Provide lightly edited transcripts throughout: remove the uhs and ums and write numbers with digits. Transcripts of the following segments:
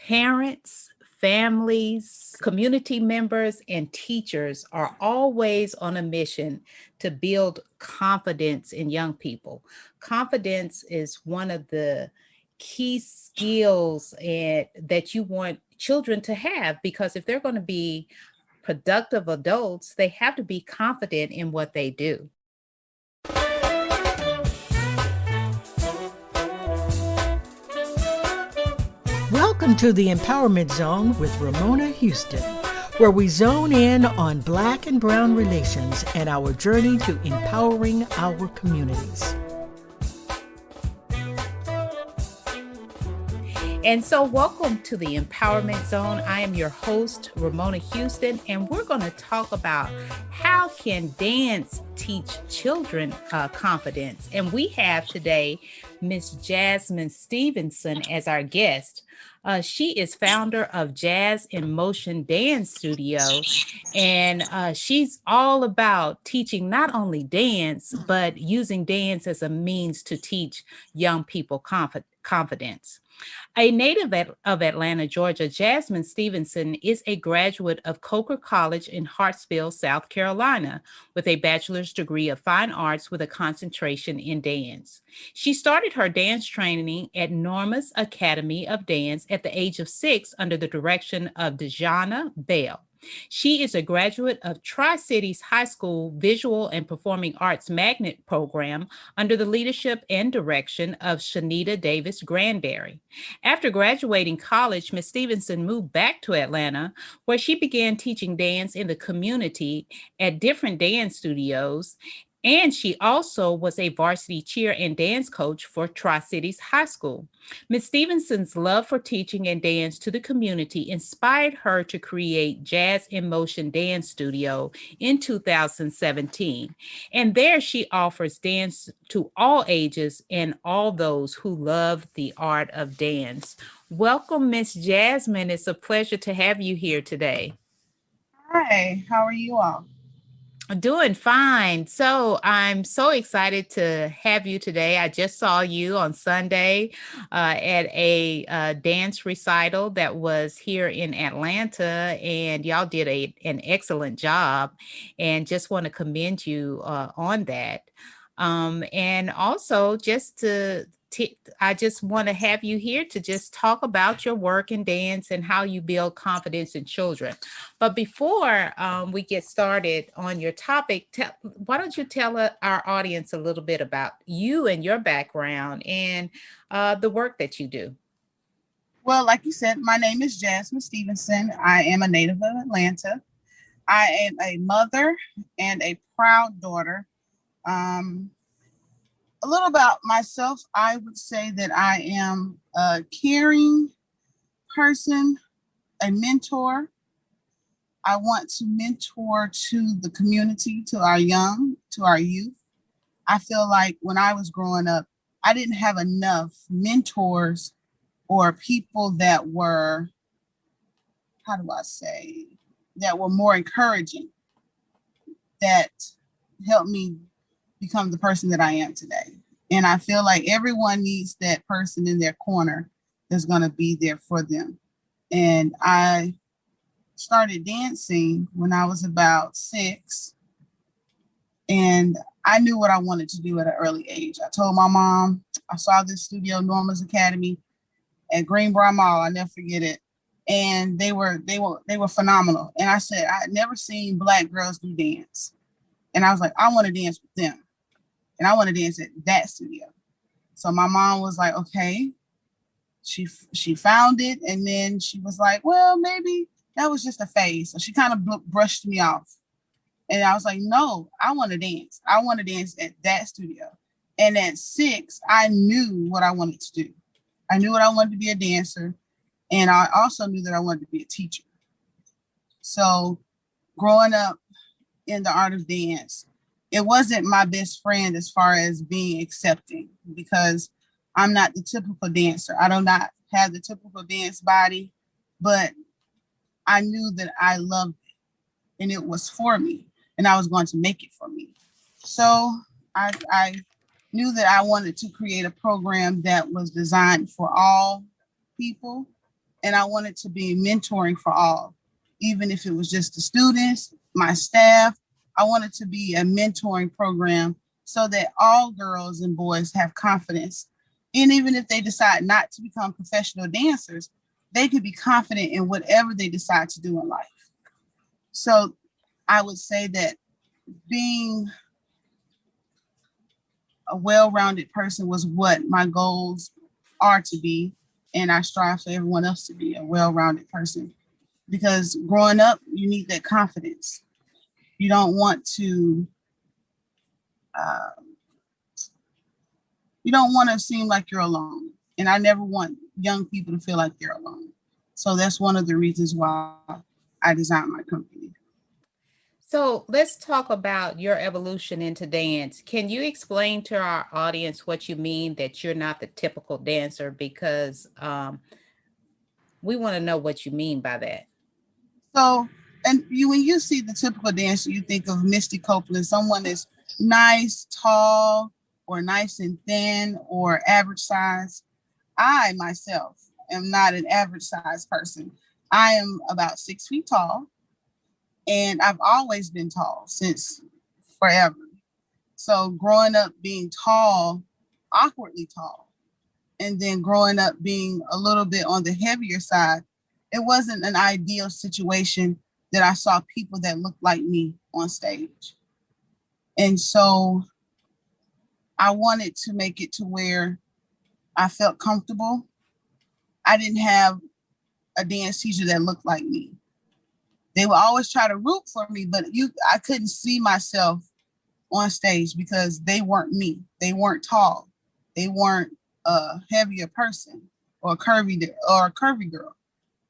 Parents, families, community members, and teachers are always on a mission to build confidence in young people. Confidence is one of the key skills that you want children to have, because if they're going to be productive adults, they have to be confident in what they do. Welcome to the Empowerment Zone with Ramona Houston, where we zone in on Black and Brown relations and our journey to empowering our communities. And so, welcome to the Empowerment Zone. I am your host, Ramona Houston, and we're going to talk about how can dance teach children confidence. And we have today Miss Jasmine Stevenson as our guest. She is founder of Jazz in Motion Dance Studio, and she's all about teaching not only dance, but using dance as a means to teach young people confidence. A native of Atlanta, Georgia, Jasmine Stevenson is a graduate of Coker College in Hartsville, South Carolina, with a bachelor's degree of fine arts with a concentration in dance. She started her dance training at Norma's Academy of Dance at the age of 6 under the direction of Dejana Bell. She is a graduate of Tri-Cities High School Visual and Performing Arts Magnet Program under the leadership and direction of Shanita Davis Granberry. After graduating college, Ms. Stevenson moved back to Atlanta, where she began teaching dance in the community at different dance studios. And she also was a varsity cheer and dance coach for Tri-Cities High School. Ms. Stevenson's love for teaching and dance to the community inspired her to create Jazz in Motion Dance Studio in 2017. And there she offers dance to all ages and all those who love the art of dance. Welcome, Miss Jasmine. It's a pleasure to have you here today. Hi, how are you all? Doing fine. So I'm so excited to have you today. I just saw you on Sunday at a dance recital that was here in Atlanta, and y'all did an excellent job. And just want to commend you on that. And also, I just want to have you here to just talk about your work in dance and how you build confidence in children. But before we get started on your topic, why don't you tell our audience a little bit about you and your background and the work that you do? Well, like you said, my name is Jasmine Stevenson. I am a native of Atlanta. I am a mother and a proud daughter. A little about myself, I would say that I am a caring person, a mentor. I want to mentor to the community, to our young, to our youth. I feel like when I was growing up, I didn't have enough mentors or people that were, how do I say, that were more encouraging, that helped me become the person that I am today. And I feel like everyone needs that person in their corner that's going to be there for them. And I started dancing when I was about 6. And I knew what I wanted to do at an early age. I told my mom, I saw this studio, Norma's Academy at Greenbrier Mall. I never forget it. And they were phenomenal. And I said, I had never seen Black girls do dance. And I was like, I want to dance with them. And I want to dance at that studio. So my mom was like, okay. She found it. And then she was like, well, maybe that was just a phase. So she kind of brushed me off. And I was like, no, I want to dance. I want to dance at that studio. And at 6, I knew what I wanted to do. I knew what I wanted to be a dancer. And I also knew that I wanted to be a teacher. So growing up in the art of dance, it wasn't my best friend as far as being accepting, because I'm not the typical dancer. I do not have the typical dance body, but I knew that I loved it and it was for me and I was going to make it for me. So I knew that I wanted to create a program that was designed for all people And I wanted to be mentoring for all, even if it was just the students, my staff. I wanted to be a mentoring program so that all girls and boys have confidence. And even if they decide not to become professional dancers, they could be confident in whatever they decide to do in life. So I would say that being a well-rounded person was what my goals are to be. And I strive for everyone else to be a well-rounded person, because growing up, you need that confidence. You don't want to, seem like you're alone. And I never want young people to feel like they're alone. So that's one of the reasons why I designed my company. So let's talk about your evolution into dance. Can you explain to our audience what you mean that you're not the typical dancer? Because we want to know what you mean by that. So, when you see the typical dancer, you think of Misty Copeland, someone that's nice, tall, or nice and thin, or average size. I myself am not an average size person. I am about 6 feet tall, and I've always been tall since forever. So growing up being tall, awkwardly tall, and then growing up being a little bit on the heavier side, it wasn't an ideal situation that I saw people that looked like me on stage. And so I wanted to make it to where I felt comfortable. I didn't have a dance teacher that looked like me. They would always try to root for me, but I couldn't see myself on stage because they weren't me. They weren't tall. They weren't a heavier person or a curvy girl.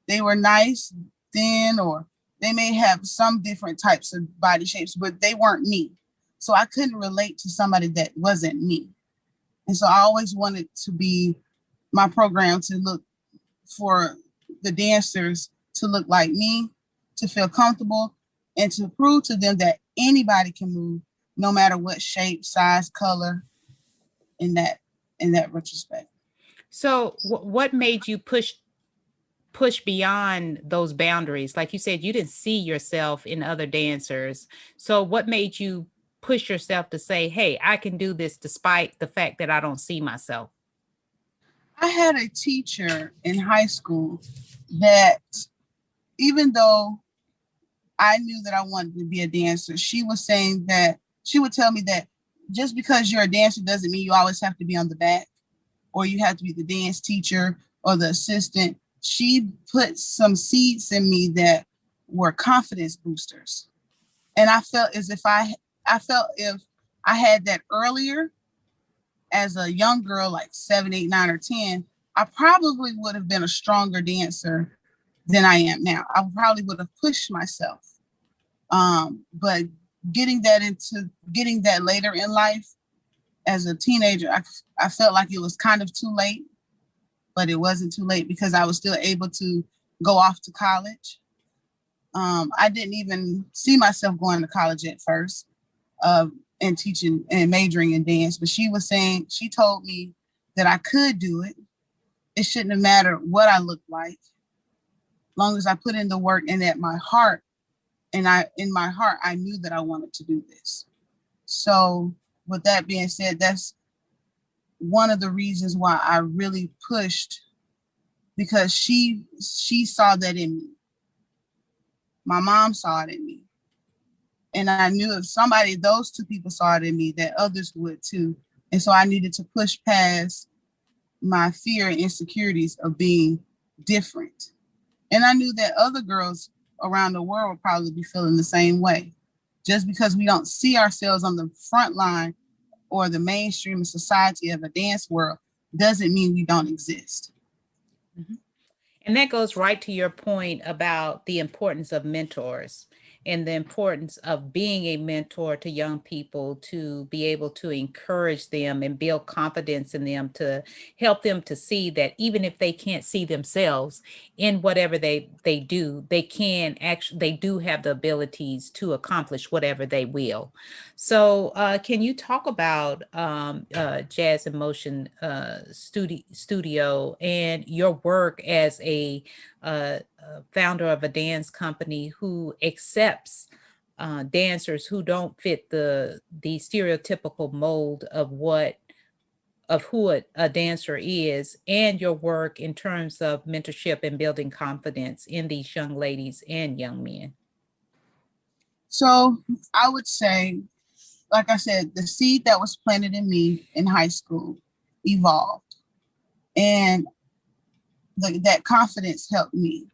They were nice, thin, or they may have some different types of body shapes, but they weren't me. So I couldn't relate to somebody that wasn't me. And so I always wanted to be my program to look for the dancers to look like me, to feel comfortable, and to prove to them that anybody can move, no matter what shape, size, color, in that retrospect. So what made you push beyond those boundaries? Like you said, you didn't see yourself in other dancers. So what made you push yourself to say, hey, I can do this despite the fact that I don't see myself? I had a teacher in high school that, even though I knew that I wanted to be a dancer, she would tell me that just because you're a dancer doesn't mean you always have to be on the back, or you have to be the dance teacher or the assistant. She put some seeds in me that were confidence boosters. And I felt if I had that earlier as a young girl, like 7, 8, 9, or 10, I probably would have been a stronger dancer than I am now. I probably would have pushed myself. But getting that later in life as a teenager, I felt like it was kind of too late, but it wasn't too late because I was still able to go off to college. I didn't even see myself going to college at first, and teaching and majoring in dance, but she told me that I could do it. It shouldn't have mattered what I looked like, as long as I put in the work, and in my heart, I knew that I wanted to do this. So with that being said, that's one of the reasons why I really pushed, because she saw that in me. My mom saw it in me. And I knew if those two people saw it in me, that others would too. And so I needed to push past my fear and insecurities of being different. And I knew that other girls around the world would probably be feeling the same way. Just because we don't see ourselves on the front line or the mainstream of society of a dance world doesn't mean we don't exist. Mm-hmm. And that goes right to your point about the importance of mentors. and the importance of being a mentor to young people, to be able to encourage them and build confidence in them, to help them to see that even if they can't see themselves in whatever they do, they can actually, they do have the abilities to accomplish whatever they will. So can you talk about Jazz in Motion Studio and your work as a founder of a dance company who accepts dancers who don't fit the stereotypical mold of who a dancer is, and your work in terms of mentorship and building confidence in these young ladies and young men? So I would say, like I said, the seed that was planted in me in high school evolved, and that confidence helped me.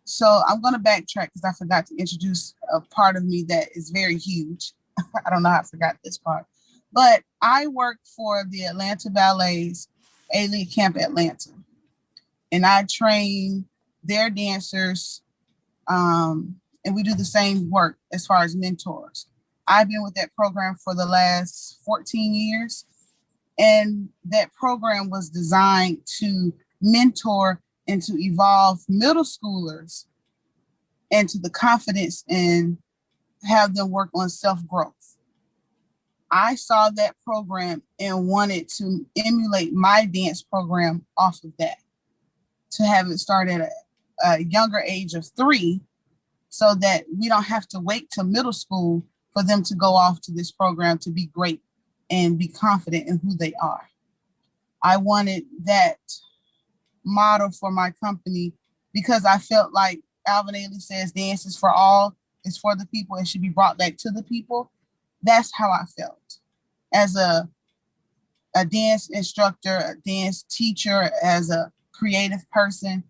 So I'm going to backtrack because I forgot to introduce a part of me that is very huge. I don't know how I forgot this part, but I work for the Atlanta Ballet's A-League Camp Atlanta, and I train their dancers, and we do the same work as far as mentors. I've been with that program for the last 14 years, and that program was designed to mentor and to evolve middle schoolers into the confidence and have them work on self-growth. I saw that program and wanted to emulate my dance program off of that, to have it start at a younger age of 3, so that we don't have to wait till middle school for them to go off to this program to be great and be confident in who they are. I wanted that model for my company because I felt like Alvin Ailey says dance is for all, it's for the people, it should be brought back to the people. That's how I felt as a dance instructor, a dance teacher, as a creative person.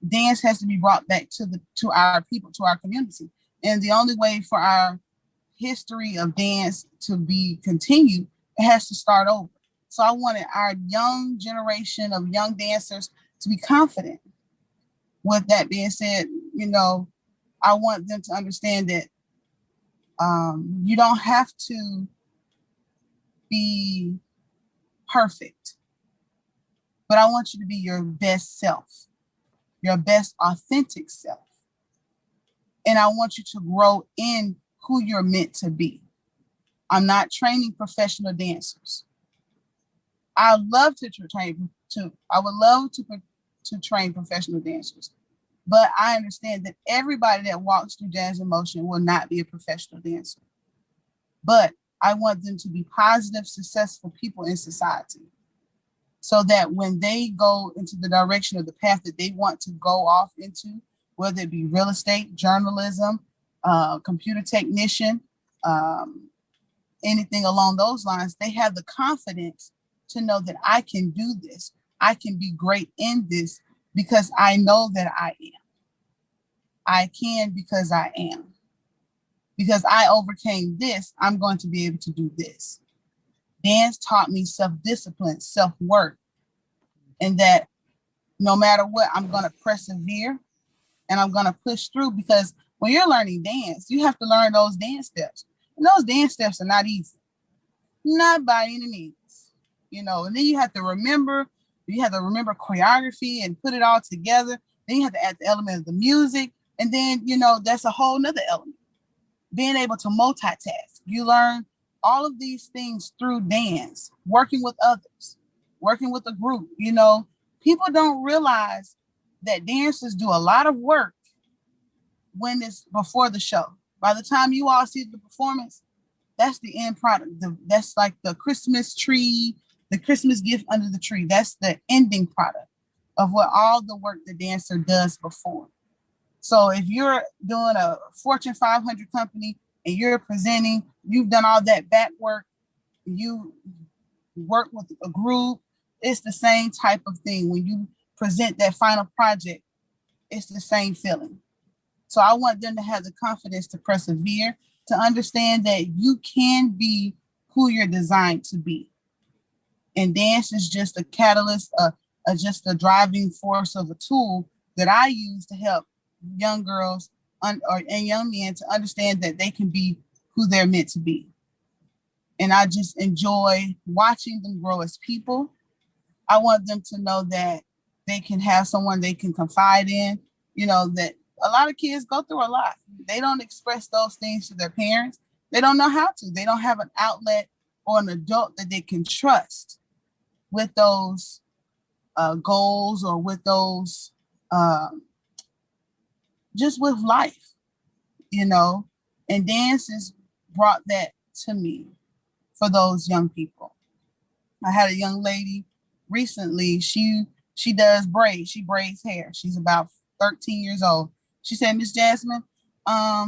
Dance has to be brought back to our people, to our community. And the only way for our history of dance to be continued, it has to start over. So I wanted our young generation of young dancers to be confident. With that being said, I want them to understand that you don't have to be perfect, but I want you to be your best self, your best authentic self. And I want you to grow in who you're meant to be. I'm not training professional dancers. I would love to train professional dancers, but I understand that everybody that walks through Jazz in Motion will not be a professional dancer. But I want them to be positive, successful people in society, so that when they go into the direction of the path that they want to go off into, whether it be real estate, journalism, computer technician, anything along those lines, they have the confidence to know that I can do this. I can be great in this because I know that I am. I can because I am. Because I overcame this, I'm going to be able to do this. Dance taught me self-discipline, self-work, and that no matter what, I'm going to persevere and I'm going to push through, because when you're learning dance, you have to learn those dance steps. And those dance steps are not easy, not by any means, and then you have to remember choreography and put it all together. Then you have to add the element of the music. And then, that's a whole nother element. Being able to multitask. You learn all of these things through dance, working with others, working with a group. People don't realize that dancers do a lot of work when it's before the show. By the time you all see the performance, that's the end product. That's like the Christmas tree, the Christmas gift under the tree. That's the ending product of what all the work the dancer does before. So if you're doing a Fortune 500 company and you're presenting, you've done all that back work, you work with a group, it's the same type of thing. When you present that final project, it's the same feeling. So I want them to have the confidence to persevere, to understand that you can be who you're designed to be. And dance is just a catalyst, just a driving force of a tool that I use to help young girls and young men to understand that they can be who they're meant to be. And I just enjoy watching them grow as people. I want them to know that they can have someone they can confide in, that a lot of kids go through a lot. They don't express those things to their parents. They don't know how to. They don't have an outlet or an adult that they can trust with those goals or with those, just with life, and dance has brought that to me for those young people. I had a young lady recently, she does braids, she braids hair. She's about 13 years old. She said, Miss Jasmine, I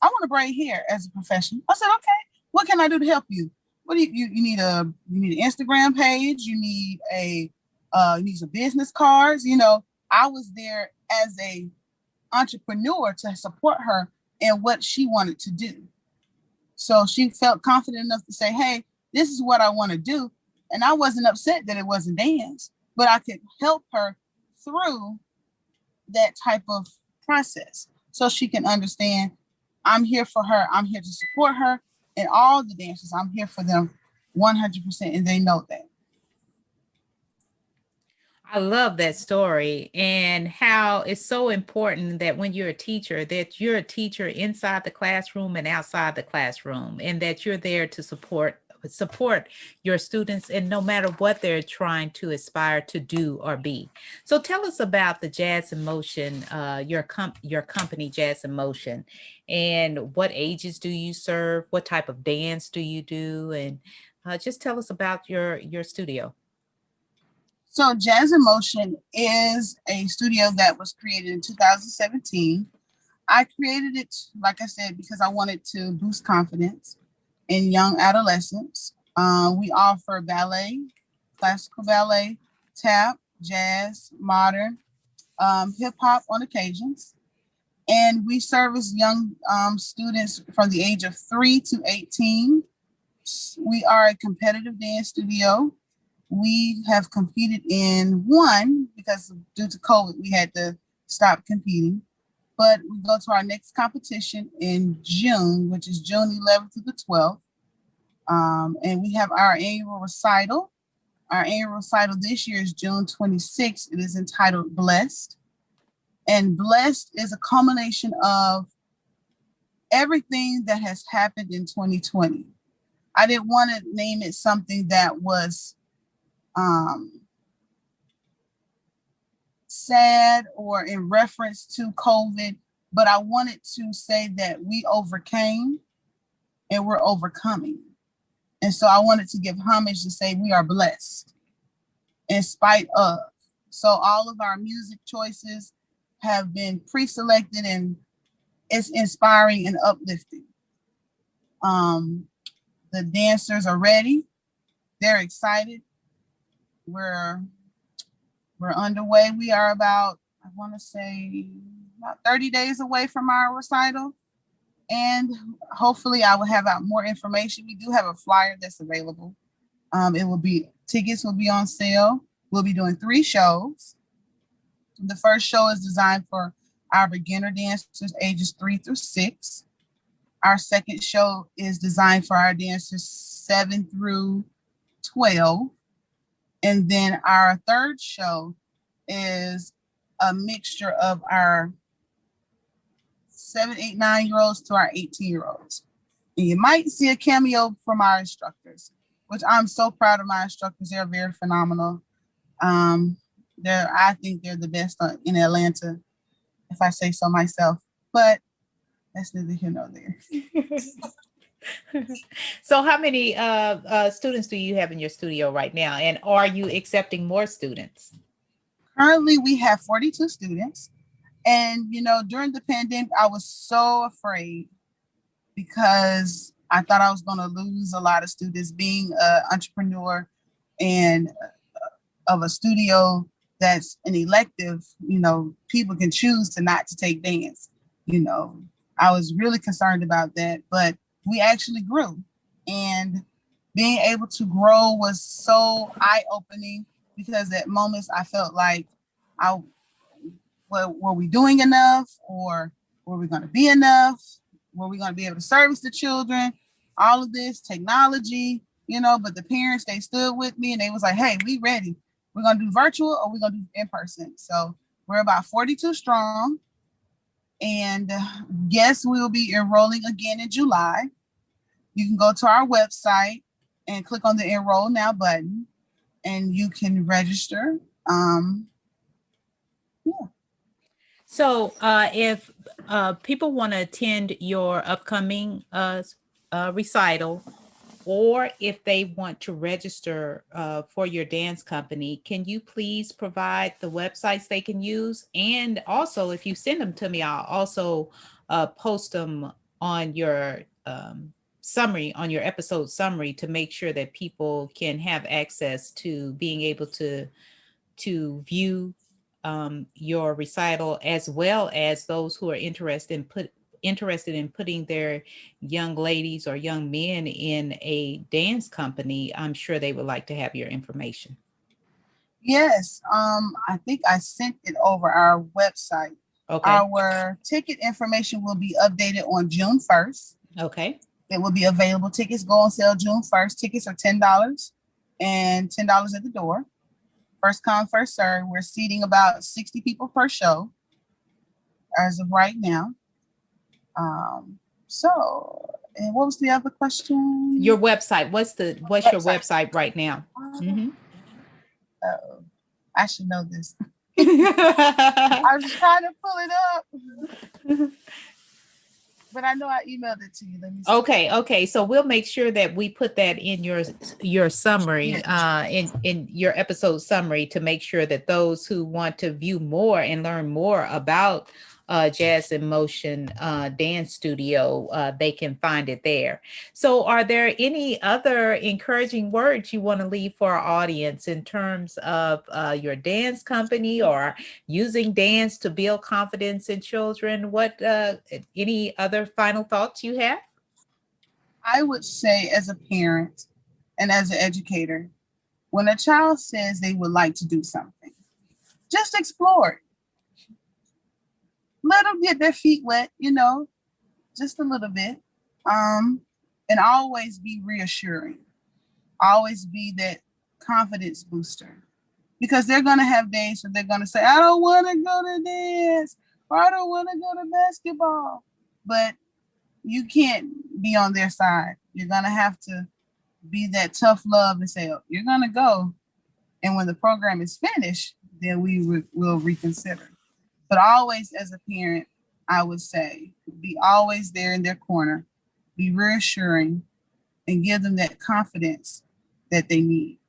want to braid hair as a profession. I said, okay, what can I do to help you? What do you need an Instagram page, you need some business cards. I was there as a entrepreneur to support her in what she wanted to do. So she felt confident enough to say, hey, this is what I want to do. And I wasn't upset that it wasn't dance, but I could help her through that type of process so she can understand I'm here for her. I'm here to support her and all the dancers. I'm here for them 100%. And they know that. I love that story and how it's so important that when you're a teacher, that you're a teacher inside the classroom and outside the classroom, and that you're there to support your students, and no matter what they're trying to aspire to do or be. So tell us about the Jazz in Motion, your company Jazz in Motion, and what ages do you serve? What type of dance do you do? And just tell us about your studio. So Jazz in Motion is a studio that was created in 2017. I created it, like I said, because I wanted to boost confidence in young adolescents. We offer ballet, classical ballet, tap, jazz, modern, hip hop on occasions. And we service young students from the age of 3 to 18. We are a competitive dance studio. We have competed in one because due to COVID, we had to stop competing. But we go to our next competition in June, which is June 11th to the 12th. And we have our annual recital. Our annual recital this year is June 26th. It is entitled Blessed. And Blessed is a culmination of everything that has happened in 2020. I didn't want to name it something that was sad or in reference to COVID, but I wanted to say that we overcame and we're overcoming. And so I wanted to give homage to say we are blessed in spite of. So all of our music choices have been pre-selected and it's inspiring and uplifting. The dancers are ready. They're excited. We're underway. We are about, I want to say, about 30 days away from our recital. And hopefully I will have out more information. We do have a flyer that's available. Tickets will be on sale. We'll be doing 3 shows. The first show is designed for our beginner dancers ages 3 through 6. Our second show is designed for our dancers 7 through 12. And then our third show is a mixture of our 7, 8, 9-year-olds to our 18-year-olds. And you might see a cameo from our instructors, which I'm so proud of my instructors. They're very phenomenal. I think they're the best in Atlanta, if I say so myself. But that's neither here nor there. So how many students do you have in your studio right now? And are you accepting more students? Currently, we have 42 students. And, during the pandemic, I was so afraid because I thought I was going to lose a lot of students. Being an entrepreneur and of a studio that's an elective, people can choose to not to take dance. I was really concerned about that, but we actually grew, and being able to grow was so eye-opening because at moments I felt like were we doing enough, or Were we going to be enough? Were we going to be able to service the children? All of this technology, but the parents, they stood with me and they was like, hey, we ready. We're going to do virtual or we're going to do in person. So we're about 42 strong. And yes, we'll be enrolling again in July. You can go to our website and click on the Enroll Now button and you can register. So if people want to attend your upcoming recital, or if they want to register for your dance company, can you please provide the websites they can use? And also, if you send them to me, I'll also post them on your summary, on your episode summary, to make sure that people can have access to being able to view your recital, as well as those who are interested in putting their young ladies or young men in a dance company. I'm sure they would like to have your information. Yes, I think I sent it over our website. Okay. Our ticket information will be updated on June 1st. Okay. It will be available. Tickets go on sale June 1st. Tickets are $10 and $10 at the door. First come, first serve. We're seating about 60 people per show as of right now. And what was the other question? Your website. What's your website right now? I should know this. I was trying to pull it up. But I know I emailed it to you. Let me see. Okay. So we'll make sure that we put that in your summary, in your episode summary, to make sure that those who want to view more and learn more about Jazz in Motion Dance Studio, they can find it there. So are there any other encouraging words you want to leave for our audience in terms of your dance company or using dance to build confidence in children? What any other final thoughts you have? I would say, as a parent and as an educator, when a child says they would like to do something, just explore it. Let them get their feet wet, just a little bit. And always be reassuring. Always be that confidence booster. Because they're going to have days where they're going to say, I don't want to go to dance, or I don't want to go to basketball. But you can't be on their side. You're going to have to be that tough love and say, oh, you're going to go. And when the program is finished, then we will reconsider. But always, as a parent, I would say, be always there in their corner, be reassuring, and give them that confidence that they need.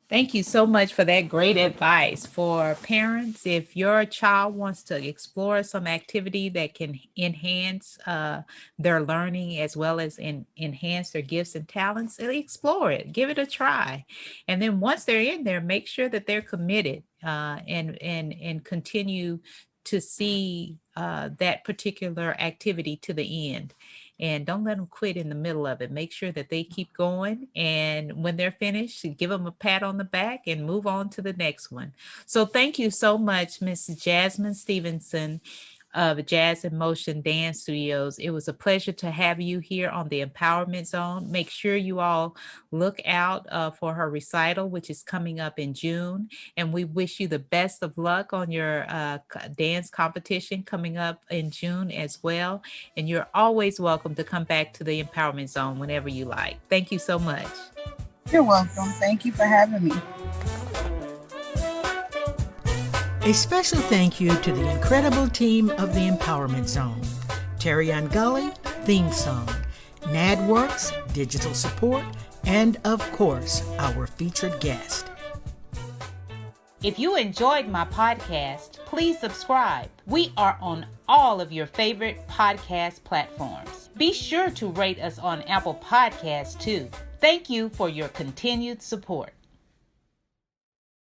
Thank you so much for that great advice. For parents, if your child wants to explore some activity that can enhance their learning, as well as enhance their gifts and talents, explore it, give it a try. And then once they're in there, make sure that they're committed and continue to see that particular activity to the end. And don't let them quit in the middle of it. Make sure that they keep going. And when they're finished, give them a pat on the back and move on to the next one. So thank you so much, Mrs. Jasmine Stevenson of Jazz in Motion Dance Studios. It was a pleasure to have you here on the Empowerment Zone. Make sure you all look out for her recital, which is coming up in June. And we wish you the best of luck on your dance competition coming up in June as well. And you're always welcome to come back to the Empowerment Zone whenever you like. Thank you so much. You're welcome. Thank you for having me. A special thank you to the incredible team of the Empowerment Zone. Terry Gully, theme song, NADWorks, digital support, and of course, our featured guest. If you enjoyed my podcast, please subscribe. We are on all of your favorite podcast platforms. Be sure to rate us on Apple Podcasts too. Thank you for your continued support.